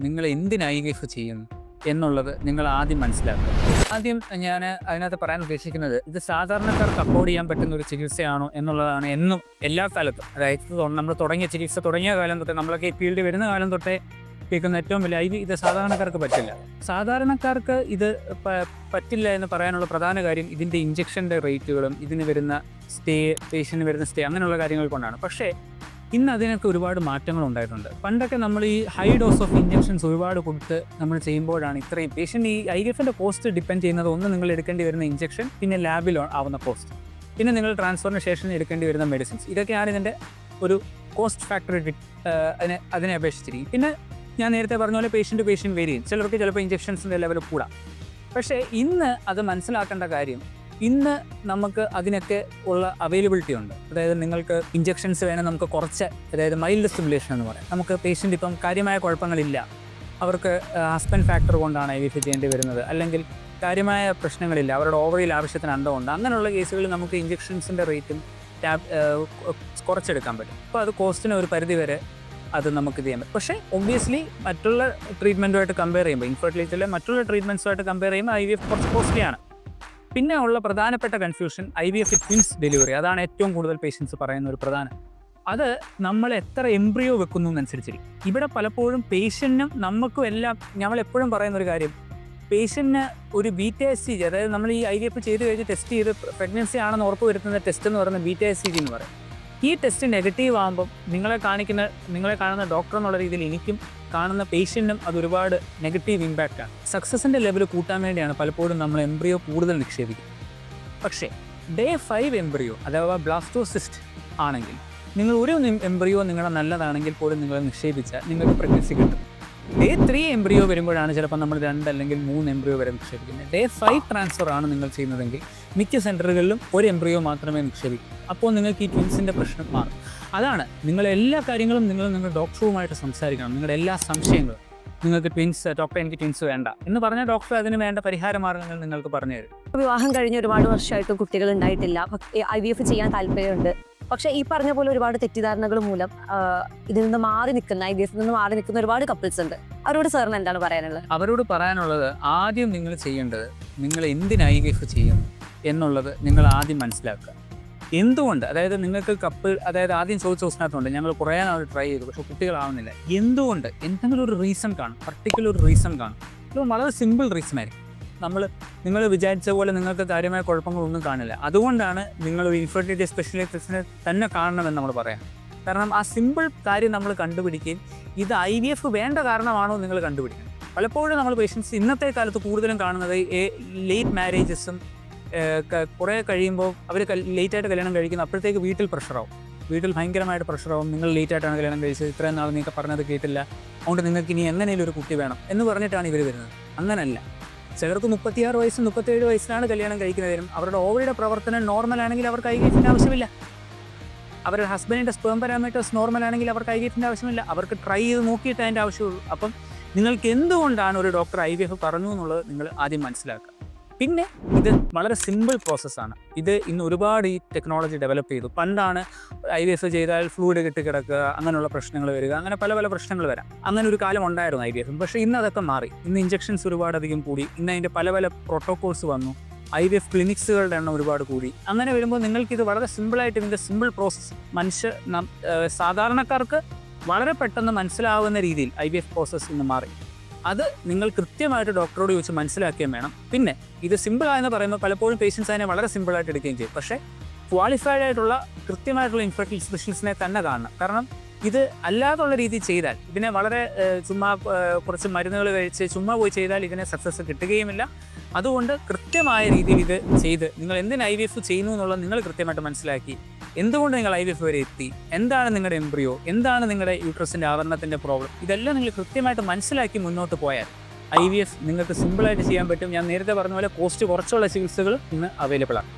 നിങ്ങൾ എന്തിന് IVF ചെയ്യുന്നു എന്നുള്ളത് നിങ്ങൾ ആദ്യം മനസ്സിലാക്കുക. ആദ്യം ഞാൻ അതിനകത്ത് പറയാൻ ഉദ്ദേശിക്കുന്നത്, ഇത് സാധാരണക്കാർക്ക് അഫോർഡ് ചെയ്യാൻ പറ്റുന്ന ഒരു ചികിത്സയാണോ എന്നുള്ളതാണ്. എന്നും എല്ലാ കാലത്തും, അതായത് നമ്മൾ തുടങ്ങിയ ചികിത്സ തുടങ്ങിയ കാലം തൊട്ടേ, നമ്മളൊക്കെ ഈ ഫീൽഡ് വരുന്ന കാലം തൊട്ടേ കേൾക്കുന്ന ഏറ്റവും വലിയ ഇത് സാധാരണക്കാർക്ക് പറ്റില്ല. സാധാരണക്കാർക്ക് ഇത് പറ്റില്ല എന്ന് പറയാനുള്ള പ്രധാന കാര്യം ഇതിൻ്റെ ഇഞ്ചക്ഷൻ്റെ റേറ്റുകളും ഇതിന് വരുന്ന പേഷ്യന് വരുന്ന സ്റ്റേ അങ്ങനെയുള്ള കാര്യങ്ങൾ കൊണ്ടാണ്. പക്ഷേ ഇന്ന് അതിനൊക്കെ ഒരുപാട് മാറ്റങ്ങൾ ഉണ്ടായിട്ടുണ്ട്. പണ്ടൊക്കെ നമ്മൾ ഈ ഹൈ ഡോസ് ഓഫ് ഇഞ്ചക്ഷൻസ് ഒരുപാട് കൊടുത്ത് നമ്മൾ ചെയ്യുമ്പോഴാണ് ഇത്രയും പേഷ്യൻ്റ് ഈ IVFൻ്റെ കോസ്റ്റ് ഡിപ്പെൻഡ് ചെയ്യുന്നത്. ഒന്ന്, നിങ്ങൾ എടുക്കേണ്ടി വരുന്ന ഇഞ്ചക്ഷൻ, പിന്നെ ലാബിൽ ആവുന്ന കോസ്റ്റ്, പിന്നെ നിങ്ങൾ ട്രാൻസ്ഫറിന് ശേഷം എടുക്കേണ്ടി വരുന്ന മെഡിസിൻസ്. ഇതൊക്കെയാണ് ഇതിൻ്റെ ഒരു കോസ്റ്റ് ഫാക്ടർ അതിനെ അപേക്ഷിച്ചിരിക്കും. പിന്നെ ഞാൻ നേരത്തെ പറഞ്ഞ പോലെ പേഷ്യൻ്റ് വേരി ചെയ്യും. ചിലർക്ക് ചിലപ്പോൾ ഇഞ്ചക്ഷൻസിൻ്റെ ലെവൽ കൂടാം. പക്ഷേ ഇന്ന് അത് മനസ്സിലാക്കേണ്ട കാര്യം, ഇന്ന് നമുക്ക് അതിനൊക്കെ ഉള്ള അവൈലബിലിറ്റി ഉണ്ട്. അതായത് നിങ്ങൾക്ക് ഇഞ്ചക്ഷൻസ് വേണം, നമുക്ക് കുറച്ച്, അതായത് മൈൽഡ് സ്റ്റിമുലേഷൻ എന്ന് പറയാം. നമുക്ക് പേഷ്യൻ്റ് ഇപ്പം കാര്യമായ കുഴപ്പങ്ങളില്ല, അവർക്ക് ഹസ്ബൻഡ് ഫാക്ടർ കൊണ്ടാണ് IVF ചെയ്യേണ്ടി വരുന്നത്, അല്ലെങ്കിൽ കാര്യമായ പ്രശ്നങ്ങളില്ല, അവരുടെ ഓവറിയിൽ ആവശ്യത്തിന് അന്തമുണ്ട്, അങ്ങനെയുള്ള കേസുകളിൽ നമുക്ക് ഇഞ്ചക്ഷൻസിൻ്റെ റേറ്റും കുറച്ചെടുക്കാൻ പറ്റും. അപ്പോൾ അത് കോസ്റ്റിന് ഒരു പരിധി വരെ അത് നമുക്ക് ചെയ്യാൻ പറ്റും. പക്ഷേ ഒബ്വിയസ്ലി മറ്റുള്ള ട്രീറ്റ്മെൻറ്റുമായിട്ട് കമ്പയർ ചെയ്യുമ്പോൾ, ഇൻഫെർട്ടിലിറ്റിയിലെ മറ്റുള്ള ട്രീറ്റ്മെൻറ്റ്സുമായിട്ട് കമ്പയർ ചെയ്യുമ്പോൾ IVF കുറച്ച് കോസ്റ്റ്ലിയാണ്. പിന്നെ ഉള്ള പ്രധാനപ്പെട്ട കൺഫ്യൂഷൻ IVF ട്വിൻസ് ഡെലിവറി. അതാണ് ഏറ്റവും കൂടുതൽ പേഷ്യൻസ് പറയുന്ന ഒരു പ്രധാനം. അത് നമ്മൾ എത്ര എംബ്രിയോ വെക്കുന്നു എന്നനുസരിച്ചിരിക്കും. ഇവിടെ പലപ്പോഴും പേഷ്യൻറ്റിനും നമുക്കും എല്ലാം, ഞങ്ങൾ എപ്പോഴും പറയുന്ന ഒരു കാര്യം, പേഷ്യൻറ്റിന് ഒരു BTSCG, അതായത് നമ്മൾ ഈ IVF ചെയ്ത് കഴിഞ്ഞ് ടെസ്റ്റ് ചെയ്ത് പ്രഗ്നൻസി ആണെന്ന് ഉറപ്പ് വരുത്തുന്ന ടെസ്റ്റ് എന്ന് പറയുന്നത് BTSCG എന്ന് പറയും. ഈ ടെസ്റ്റ് നെഗറ്റീവ് ആകുമ്പം നിങ്ങളെ കാണുന്ന ഡോക്ടർ എന്നുള്ള രീതിയിൽ എനിക്കും കാണുന്ന പേഷ്യൻറ്റിനും അത് ഒരുപാട് നെഗറ്റീവ് ഇമ്പാക്റ്റാണ്. സക്സസിൻ്റെ ലെവൽ കൂട്ടാൻ വേണ്ടിയാണ് പലപ്പോഴും നമ്മൾ എംബ്രിയോ കൂടുതൽ നിക്ഷേപിക്കുന്നത്. പക്ഷേ Day 5 എംബ്രിയോ അഥവാ ബ്ലാസ്റ്റോസിസ്റ്റ് ആണെങ്കിൽ, നിങ്ങൾ ഒരു എംബ്രിയോ നിങ്ങളുടെ നല്ലതാണെങ്കിൽ പോലും നിങ്ങൾ നിക്ഷേപിച്ചാൽ നിങ്ങൾക്ക് പ്രഗ്നൻസി കിട്ടും. Day 3 എംബ്രിയോ വരുമ്പോഴാണ് ചിലപ്പോൾ നമ്മൾ 2 അല്ലെങ്കിൽ 3 എംബ്രിയോ വരെ നിക്ഷേപിക്കുന്നത്. Day 5 ട്രാൻസ്ഫർ ആണ് നിങ്ങൾ ചെയ്യുന്നതെങ്കിൽ മിക്ക സെൻറ്ററുകളിലും ഒരു എംബ്രിയോ മാത്രമേ നിക്ഷേപിക്കൂ. അപ്പോൾ നിങ്ങൾക്ക് ഈ ട്വിൻസിൻ്റെ പ്രശ്നം മാറും. അതാണ് നിങ്ങൾ എല്ലാ കാര്യങ്ങളും നിങ്ങളുടെ ഡോക്ടറുമായിട്ട് സംസാരിക്കണം. നിങ്ങളുടെ എല്ലാ സംശയങ്ങളും, നിങ്ങൾക്ക് ഡോക്ടർ എനിക്ക് ട്വിൻസ് വേണ്ട എന്ന് പറഞ്ഞാൽ ഡോക്ടർ അതിന് വേണ്ട പരിഹാര മാർഗ്ഗങ്ങൾ നിങ്ങൾക്ക് പറഞ്ഞു തരും. വിവാഹം കഴിഞ്ഞ് ഒരുപാട് വർഷമായിട്ട് കുട്ടികൾ ഉണ്ടായിട്ടില്ല, IVF ചെയ്യാൻ താല്പര്യമുണ്ട്. പക്ഷേ ഈ പറഞ്ഞ പോലെ ഒരുപാട് തെറ്റിദ്ധാരണകൾ മൂലം ഇതിൽ നിന്ന് മാറി നിൽക്കുന്ന, IVF നിന്ന് മാറി നിൽക്കുന്ന ഒരുപാട് കപ്പിൾസ് ഉണ്ട്. അവരോട് സാറിന് എന്താണ് പറയാനുള്ളത്? അവരോട് പറയാനുള്ളത്, ആദ്യം നിങ്ങൾ ചെയ്യേണ്ടത്, നിങ്ങൾ എന്തിന് IVF ചെയ്യുന്നു എന്നുള്ളത് നിങ്ങൾ ആദ്യം മനസ്സിലാക്കുക. എന്തുകൊണ്ട്, അതായത് നിങ്ങൾക്ക് അതായത് ആദ്യം ചോദിച്ച ദിവസത്തിനകത്തുണ്ട്, ഞങ്ങൾ കുറേ നാൾ ട്രൈ ചെയ്തു പക്ഷേ കുട്ടികളാവുന്നില്ല. എന്തുകൊണ്ട്? എന്തെങ്കിലും ഒരു റീസൺ കാണും, പർട്ടിക്കുലർ റീസൺ കാണും. ഇത് വളരെ സിമ്പിൾ റീസൺ ആയിരിക്കും. നിങ്ങൾ വിചാരിച്ച പോലെ നിങ്ങൾക്ക് കാര്യമായ കുഴപ്പങ്ങളൊന്നും കാണില്ല. അതുകൊണ്ടാണ് നിങ്ങൾ ഒരു ഇൻഫെർട്ടിലിറ്റി സ്പെഷ്യലിസ്റ്റിനെ തന്നെ കാണണമെന്ന് നമ്മൾ പറയാം. കാരണം ആ സിമ്പിൾ കാര്യം നമ്മൾ കണ്ടുപിടിക്കുകയും ഇത് IVF വേണ്ട കാരണമാണോ നിങ്ങൾ കണ്ടുപിടിക്കണം. പലപ്പോഴും നമ്മൾ പേഷ്യൻസ് ഇന്നത്തെ കാലത്ത് കൂടുതലും കാണുന്നത് ലേറ്റ് മാരേജസും, കുറേ കഴിയുമ്പോൾ അവർ ലേറ്റായിട്ട് കല്യാണം കഴിക്കുന്നു, അപ്പോഴത്തേക്ക് വീട്ടിൽ പ്രഷറാവും, വീട്ടിൽ ഭയങ്കരമായിട്ട് പ്രഷറാവും. നിങ്ങൾ ലേറ്റായിട്ടാണ് കല്യാണം കഴിച്ചത്, ഇത്രയും നാൾ നിങ്ങൾക്ക് പറഞ്ഞത് കേട്ടില്ല, അതുകൊണ്ട് നിങ്ങൾക്ക് ഇനി എങ്ങനെയും ഒരു കുട്ടി വേണം എന്ന് പറഞ്ഞിട്ടാണ് ഇവർ വരുന്നത്. അങ്ങനല്ല. ചിലർക്ക് 36 വയസ്സും 37 വയസ്സിലാണ് കല്യാണം കഴിക്കുന്നതിനും അവരുടെ ഓവറിയുടെ പ്രവർത്തനം നോർമൽ ആണെങ്കിൽ അവർക്ക് IVFൻ്റെ ആവശ്യമില്ല. അവരുടെ ഹസ്ബൻഡിൻ്റെ സ്പേം പാരാമീറ്റേഴ്സ് നോർമൽ ആണെങ്കിൽ അവർക്ക് IVFൻ്റെ ആവശ്യമില്ല. അവർക്ക് ട്രൈ ചെയ്ത് നോക്കിയിട്ട് അതിൻ്റെ ആവശ്യമുള്ളൂ. അപ്പം നിങ്ങൾക്ക് എന്തുകൊണ്ടാണ് ഒരു ഡോക്ടർ IVF പറഞ്ഞു എന്നുള്ളത് നിങ്ങൾ ആദ്യം മനസ്സിലാക്കുക. പിന്നെ ഇത് വളരെ സിമ്പിൾ പ്രോസസ്സാണ്. ഇത് ഇന്ന് ഒരുപാട് ഈ ടെക്നോളജി ഡെവലപ്പ് ചെയ്തു. പണ്ടാണ് IVF ചെയ്താൽ ഫ്ലൂയിഡ് കെട്ടിക്കിടക്കുക, അങ്ങനെയുള്ള പ്രശ്നങ്ങൾ വരിക, അങ്ങനെ പല പ്രശ്നങ്ങൾ വരാം. അങ്ങനെ ഒരു കാലം ഉണ്ടായിരുന്നു IVF. പക്ഷേ ഇന്ന് അതൊക്കെ മാറി. ഇന്ന് ഇഞ്ചക്ഷൻസ് ഒരുപാടധികം കൂടി, ഇന്ന് അതിൻ്റെ പല പ്രോട്ടോകോൾസ് വന്നു, IVF ക്ലിനിക്സുകളുടെ എണ്ണം ഒരുപാട് കൂടി. അങ്ങനെ വരുമ്പോൾ നിങ്ങൾക്കിത് വളരെ സിമ്പിളായിട്ട്, ഇതിൻ്റെ സിമ്പിൾ പ്രോസസ്സ് സാധാരണക്കാർക്ക് വളരെ പെട്ടെന്ന് മനസ്സിലാവുന്ന രീതിയിൽ IVF പ്രോസസ്സ് ഇന്ന് മാറി. അത് നിങ്ങൾ കൃത്യമായിട്ട് ഡോക്ടറോട് ചോദിച്ച് മനസ്സിലാക്കുകയും വേണം. പിന്നെ ഇത് സിമ്പിളായെന്ന് പറയുമ്പോൾ പലപ്പോഴും പേഷ്യൻസ് അതിനെ വളരെ സിമ്പിളായിട്ട് എടുക്കുകയും ചെയ്യും. പക്ഷേ ക്വാളിഫൈഡ് ആയിട്ടുള്ള കൃത്യമായിട്ടുള്ള ഇൻഫെർട്ടിലിറ്റി സ്പെഷ്യലിസ്റ്റിനെ തന്നെ കാണണം. കാരണം ഇത് അല്ലാതുള്ള രീതിയിൽ ചെയ്താൽ, ഇതിനെ വളരെ ചുമ്മാ കുറച്ച് മരുന്നുകൾ കഴിച്ച് ചുമ്മാ പോയി ചെയ്താൽ ഇതിനെ സക്സസ് കിട്ടുകയുമില്ല. അതുകൊണ്ട് കൃത്യമായ രീതിയിൽ ഇത് ചെയ്ത് നിങ്ങൾ എന്തിന് IVF ചെയ്യുന്നു എന്നുള്ളത് നിങ്ങൾ കൃത്യമായിട്ട് മനസ്സിലാക്കി, എന്തുകൊണ്ട് നിങ്ങൾ IVF വരെ എത്തി, എന്താണ് നിങ്ങളുടെ എംബ്രിയോ, എന്താണ് നിങ്ങളുടെ യൂട്രസിൻ്റെ ആവരണത്തിൻ്റെ പ്രോബ്ലം, ഇതെല്ലാം നിങ്ങൾ കൃത്യമായിട്ട് മനസ്സിലാക്കി മുന്നോട്ട് പോയാൽ IVF നിങ്ങൾക്ക് സിമ്പിളായിട്ട് ചെയ്യാൻ പറ്റും. ഞാൻ നേരത്തെ പറഞ്ഞ പോലെ കോസ്റ്റ് കുറച്ചുള്ള ചികിത്സകൾ ഇന്ന് അവൈലബിൾ ആണ്.